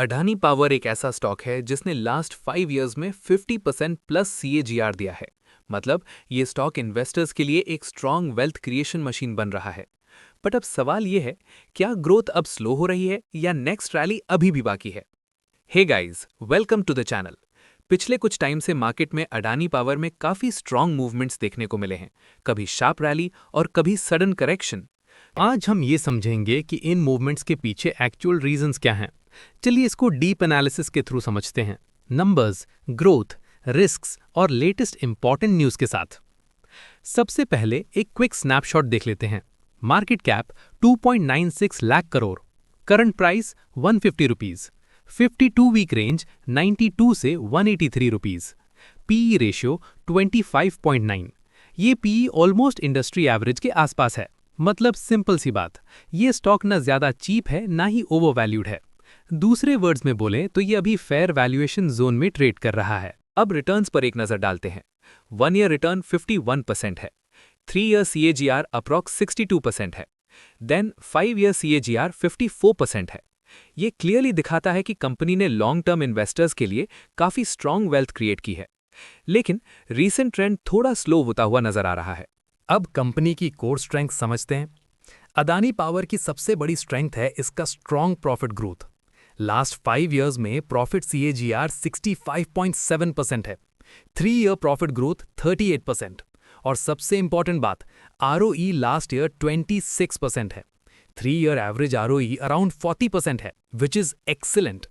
Adani power एक ऐसा stock है जिसने लास्ट 5 इयर्स में 50% प्लस सीएजीआर दिया है। मतलब ये स्टॉक इन्वेस्टर्स के लिए एक स्ट्रॉन्ग वेल्थ क्रिएशन मशीन बन रहा है। बट अब सवाल ये है, क्या ग्रोथ अब स्लो हो रही है या नेक्स्ट रैली अभी भी बाकी है? Hey guys, welcome to the channel. पिछले कुछ टाइम से मार्केट में अडानी पावर में काफी स्ट्रॉन्ग मूवमेंट्स देखने को मिले हैं, कभी शार्प रैली और कभी सडन करेक्शन। आज हम ये समझेंगे कि इन मूवमेंट्स के पीछे एक्चुअल रीजंस क्या हैं। चलिए इसको डीप एनालिसिस के थ्रू समझते हैं, नंबर्स, ग्रोथ, रिस्क्स और लेटेस्ट इंपॉर्टेंट न्यूज़ के साथ। सबसे पहले एक क्विक स्नैपशॉट देख लेते हैं। Market cap 2.96 lakh crore, current price 150 rupees, 52 week range 92 से 183 रुपीज़, पीई रेशियो 25.9। ये पीई ऑलमोस्ट इंडस्ट्री एवरेज के आसपास है। मतलब सिंपल सी बात, ये स्टॉक ना ज़्यादा चीप है ना ही ओवर वैल्यूड है। दूसरे वर्ड्स में बोलें तो ये अभी फेयर वैल्यूएशन जोन में ट्रेड कर रहा है। अब रिटर्न्स पर एक नजर डालते हैं। 1 ईयर रिटर्न 51% है, 3 ईयर सीएजीआर अप्रॉक्स 62% है, देन 5 ईयर सीएजीआर 54% है। ये क्लियरली दिखाता है कि कंपनी ने लॉन्ग टर्म इन्वेस्टर्स के लिए काफी स्ट्रॉन्ग वेल्थ क्रिएट की है। लेकिन रीसेंट ट्रेंड थोड़ा स्लो होता हुआ नजर आ रहा है। अब कंपनी की कोर स्ट्रेंथ समझते हैं। अडानी पावर की सबसे बड़ी स्ट्रेंथ है इसका strong profit growth. Last 5 years में प्रॉफिट सीएजीआर 65.7% है, 3 ईयर प्रॉफिट ग्रोथ 38%, और सबसे इंपॉर्टेंट बात, आरओई लास्ट ईयर 26% है, 3 ईयर एवरेज आरओई अराउंड 40% है, विच इज एक्सीलेंट।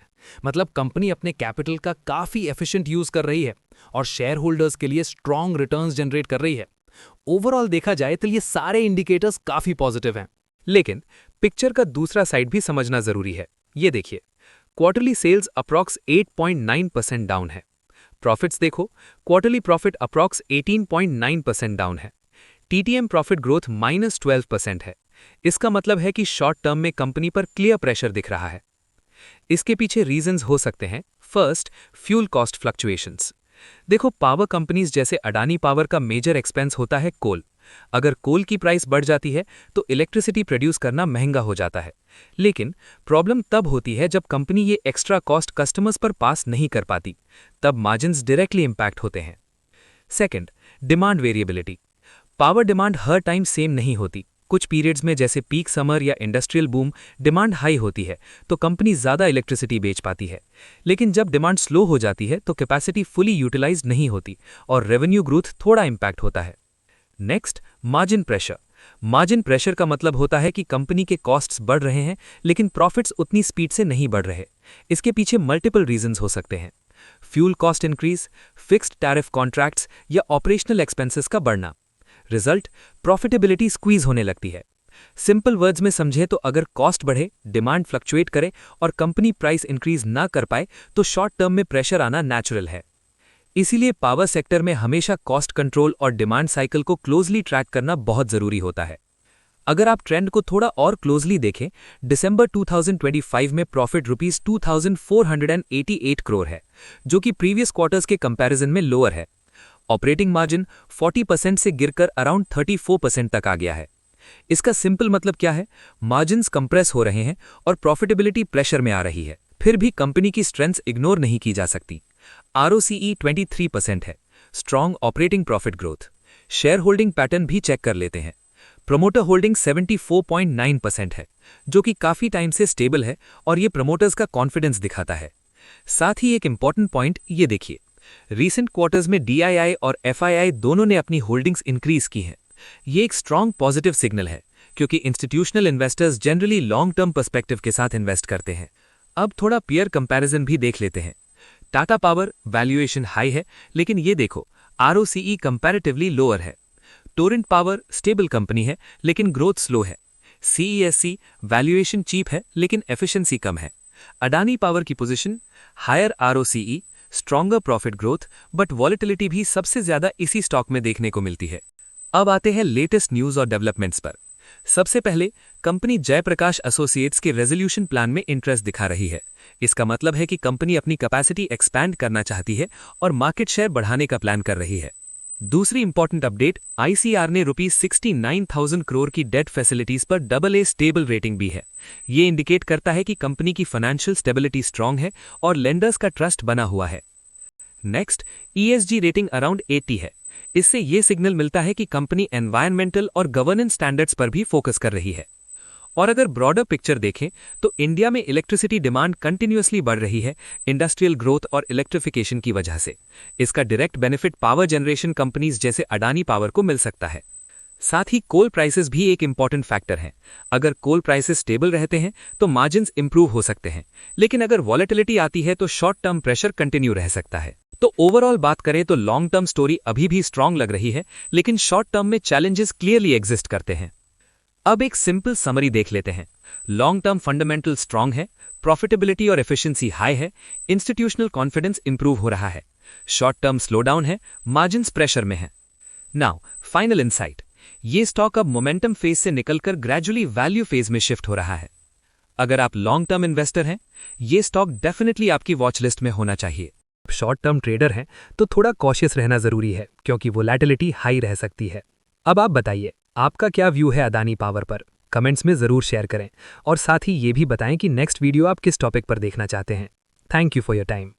मतलब कंपनी अपने कैपिटल का काफी एफिशिएंट यूज कर रही है और शेयर होल्डर्स के लिए स्ट्रॉन्ग रिटर्न्स जनरेट कर रही है। ओवरऑल देखा जाए तो ये सारे इंडिकेटर्स काफी पॉजिटिव हैं। लेकिन पिक्चर का दूसरा साइड भी समझना जरूरी है। ये देखिए, क्वार्टरली सेल्स अप्रॉक्स 8.9% डाउन है। प्रॉफिट्स देखो, क्वार्टरली प्रॉफिट अप्रॉक्स 18.9% डाउन है। टीटीएम प्रॉफिट ग्रोथ -12% है। इसका मतलब है कि शॉर्ट टर्म में कंपनी पर क्लियर प्रेशर दिख रहा है। इसके पीछे रीजंस हो सकते हैं। First, fuel cost fluctuations. देखो, पावर कंपनीज जैसे अडानी पावर का मेजर एक्सपेंस होता है कोल। अगर कोल की प्राइस बढ़ जाती है तो इलेक्ट्रिसिटी प्रोड्यूस करना महंगा हो जाता है। लेकिन प्रॉब्लम तब होती है जब कंपनी ये एक्स्ट्रा कॉस्ट कस्टमर्स पर पास नहीं कर पाती, तब मार्जिन्स डायरेक्टली इंपैक्ट होते हैं। Second, demand variability. Power demand हर टाइम सेम नहीं होती। कुछ पीरियड्स में जैसे पीक समर या इंडस्ट्रियल बूम डिमांड हाई होती है तो कंपनी ज़्यादा इलेक्ट्रिसिटी बेच पाती है। लेकिन जब डिमांड स्लो हो जाती है तो कैपेसिटी फुली यूटिलाइज नहीं होती और रेवेन्यू ग्रोथ थोड़ा इंपैक्ट होता है। Next, margin pressure. Margin pressure का मतलब होता है कि कंपनी के कॉस्ट्स बढ़ रहे हैं लेकिन प्रॉफिट्स उतनी स्पीड से नहीं बढ़ रहे। इसके पीछे मल्टीपल रीजंस हो सकते हैं। Fuel cost increase, fixed tariff contracts या ऑपरेशनल एक्सपेंसेस का बढ़ना। रिजल्ट, प्रॉफिटेबिलिटी स्क्वीज होने लगती है। सिंपल वर्ड्स में समझे तो अगर कॉस्ट बढ़े, डिमांड फ्लक्चुएट करे और कंपनी प्राइस इंक्रीज ना कर पाए तो शॉर्ट टर्म में प्रेशर आना नेचुरल है। इसीलिए पावर सेक्टर में हमेशा कॉस्ट कंट्रोल और डिमांड साइकिल को क्लोजली ट्रैक करना बहुत जरूरी होता है। अगर आप ट्रेंड को थोड़ा और क्लोजली देखें, दिसंबर 2025 में प्रॉफिट ₹2488 करोड़ है, जो कि प्रीवियस क्वार्टर्स के कंपैरिजन में लोअर है। ऑपरेटिंग मार्जिन 40% से गिरकर अराउंड 34% तक आ गया है। इसका सिंपल मतलब क्या है? मार्जिन्स कंप्रेस हो रहे हैं और प्रॉफिटेबिलिटी प्रेशर में आ रही है। फिर भी कंपनी की स्ट्रेंथ्स इग्नोर नहीं की जा सकती। आरओसीई 23% है, strong operating profit growth. Share holding pattern भी चेक कर लेते हैं। प्रमोटर होल्डिंग 74.9% है, जो कि काफी टाइम से स्टेबल है और ये प्रमोटर्स का कॉन्फिडेंस दिखाता है। साथ ही एक इंपॉर्टेंट पॉइंट ये देखिए, रीसेंट क्वार्टर्स में डीआईआई और एफआईआई दोनों ने अपनी होल्डिंग्स इंक्रीज की हैं। ये एक स्ट्रॉन्ग पॉजिटिव सिग्नल है क्योंकि institutional investors generally long term perspective के साथ इन्वेस्ट करते हैं। अब थोड़ा पीयर कंपैरिजन भी देख लेते हैं। टाटा पावर वैल्यूएशन हाई है लेकिन ये देखो, आरओसीई कंपैरेटिवली लोअर है। टोरेंट पावर स्टेबल कंपनी है लेकिन ग्रोथ स्लो है। सीईएससी वैल्यूएशन चीप है लेकिन एफिशिएंसी कम है। अडानी पावर की position higher ROCE, stronger profit growth, but volatility भी सबसे ज्यादा इसी स्टॉक में देखने को मिलती है। अब आते हैं लेटेस्ट न्यूज और डेवलपमेंट्स पर। सबसे पहले, कंपनी जयप्रकाश एसोसिएट्स के रेजोल्यूशन प्लान में इंटरेस्ट दिखा रही है। इसका मतलब है कि कंपनी अपनी कैपेसिटी एक्सपैंड करना चाहती है और मार्केट शेयर बढ़ाने का प्लान कर रही है। दूसरी इंपॉर्टेंट अपडेट, आईसीआर ने ₹69,000 करोड़ की डेट फैसिलिटीज पर AA स्टेबल रेटिंग भी है। ये इंडिकेट करता है कि कंपनी की फाइनेंशियल स्टेबिलिटी स्ट्रांग है और लेंडर्स का ट्रस्ट बना हुआ है। नेक्स्ट, ESG रेटिंग अराउंड 80 है। इससे ये सिग्नल मिलता है कि कंपनी एनवायरमेंटल और गवर्नेंस स्टैंडर्ड्स पर भी फोकस कर रही है। और अगर ब्रॉडर पिक्चर देखें तो इंडिया में इलेक्ट्रिसिटी डिमांड कंटिन्यूअसली बढ़ रही है इंडस्ट्रियल ग्रोथ और इलेक्ट्रिफिकेशन की वजह से। इसका direct benefit power generation companies जैसे अडानी पावर को मिल सकता है। साथ ही कोल प्राइसेस भी एक इंपॉर्टेंट फैक्टर हैं। अगर कोल प्राइसेस स्टेबल रहते हैं तो मार्जिन्स इंप्रूव हो सकते हैं, लेकिन अगर वॉलेटिलिटी आती है तो शॉर्ट टर्म प्रेशर कंटिन्यू रह सकता है। तो ओवरऑल बात करें तो लॉन्ग टर्म स्टोरी अभी भी स्ट्रांग लग रही है, लेकिन शॉर्ट टर्म में चैलेंजेस क्लियरली एग्जिस्ट करते हैं। अब एक सिंपल समरी देख लेते हैं। लॉन्ग टर्म फंडामेंटल स्ट्रांग है, प्रॉफिटेबिलिटी और एफिशिएंसी हाई है, इंस्टीट्यूशनल कॉन्फिडेंस इंप्रूव हो रहा है। शॉर्ट टर्म स्लो डाउन है, मार्जिन्स प्रेशर में है। नाउ फाइनल इनसाइट, ये स्टॉक अब मोमेंटम फेज से निकलकर ग्रेजुअली वैल्यू फेज में शिफ्ट हो रहा है। अगर आप लॉन्ग टर्म इन्वेस्टर हैं, ये स्टॉक डेफिनेटली आपकी वॉच लिस्ट में होना चाहिए। शॉर्ट टर्म ट्रेडर हैं तो थोड़ा कॉशियस रहना जरूरी है, क्योंकि वोलैटिलिटी हाई रह सकती है। अब आप बताइए, आपका क्या व्यू है अदानी पावर पर? कमेंट्स में जरूर शेयर करें और साथ ही ये भी बताएं कि नेक्स्ट वीडियो आप किस टॉपिक पर देखना चाहते हैं। Thank you for your time.